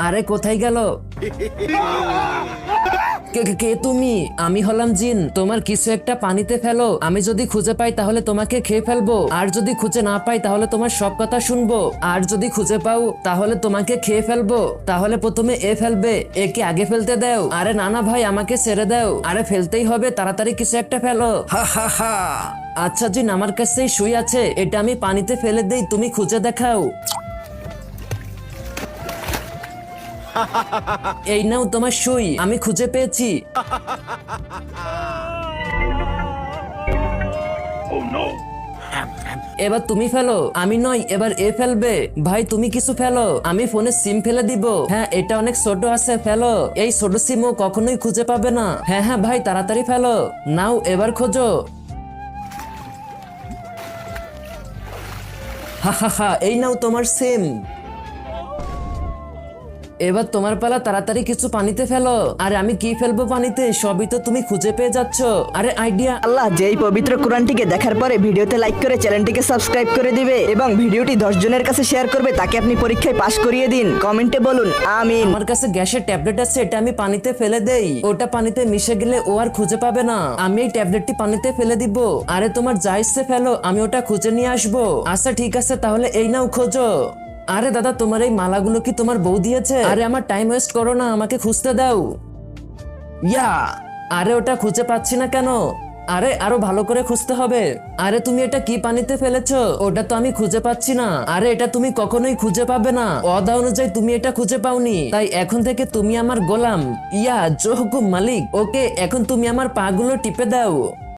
আরে কোথায় গেল? কে কে কে তুমি? আমি হলাম জিন। তোমার কিছু একটা পানিতে ফেলো, আমি যদি খুঁজে পাই তাহলে তোমাকে খেয়ে ফেলবো, আর যদি খুঁজে না পাই তাহলে তোমার সব কথা শুনবো, আর যদি খুঁজে পাও তাহলে তোমাকে খেয়ে ফেলবো। তাহলে প্রথমে এ ফেলবে, একে আগে ফেলতে দাও। আরে না না ভাই, আমাকে ছেড়ে দাও। আরে ফেলতেই হবে, তাড়াতাড়ি কিছু একটা ফেলো। হা হা হা। আচ্ছা জিন, আমার কাছেই সুই আছে, এটা আমি পানিতে ফেলে দেই, তুমি খুঁজে দেখাও। এই নাও তোমার সুই, আমি খুঁজে পেয়েছি। এবার তুমি ফেলো। আমি নয়, এবার এ ফেলবে। ভাই তুমি কিছু ফেলো, আমি ফোনে সিম ফেলে দিব। হ্যাঁ এটা অনেক ছোট আছে, ফেলো। এই ছোট সিমও কখনোই খুঁজে পাবে না। হ্যাঁ হ্যাঁ ভাই তাড়াতাড়ি ফেলো। নাও এবার খোঁজো। হা হা হা, এই নাও তোমার সিম। এবার তোমার পালা, তাড়াতাড়ি কিছু পানিতে ফেলো। আরে আমি কি ফেলবো পানিতে, সবই তো তুমি খুঁজে পেয়ে যাচ্ছ। আরে আইডিয়া। আল্লাহ যেই পবিত্র কোরআনটিকে দেখার পরে ভিডিওতে লাইক করে চ্যানেলটিকে সাবস্ক্রাইব করে দিবে এবং ভিডিওটি 10 জনের কাছে শেয়ার করবে, তাকে আপনি পরীক্ষায় পাশ করিয়ে দিন। কমেন্টে বলুন আমিন। আমার কাছে গ্যাসের ট্যাবলেট আছে, এটা আমি পানিতে ফেলে দেই। ওটা পানিতে মিশে গেলে ও আর খুঁজে পাবে না। আমি এই ট্যাবলেটটি পানিতে ফেলে দিব। আরে তোমার যা ইচ্ছে ফেলো, আমি ওটা খুঁজে নিয়ে আসবো। আচ্ছা ঠিক আছে, তাহলে এই নাও খোঁজো। আরে দাদা, তোমার এই মালাগুলো কি তোমার বউ দিয়েছে? আরে আমার টাইম ওয়েস্ট করো না, আমাকে খুঁজতে দাও। ইয়া, আরে ওটা খুঁজে পাচ্ছি না কেন? আরে আরো ভালো করে খুঁজতে হবে। আরে তুমি এটা কি পানিতে ফেলেছো? ওটা তো আমি খুঁজে পাচ্ছি না। আরে এটা তুমি কখনোই খুঁজে পাবে না, ওয়াদা অনুযায়ী তুমি এটা খুঁজে পাওনি, তাই এখন থেকে তুমি আমার গোলাম। ইয়া জো হুকুম মালিক। ওকে, এখন তুমি আমার পা গুলো টিপে দাও।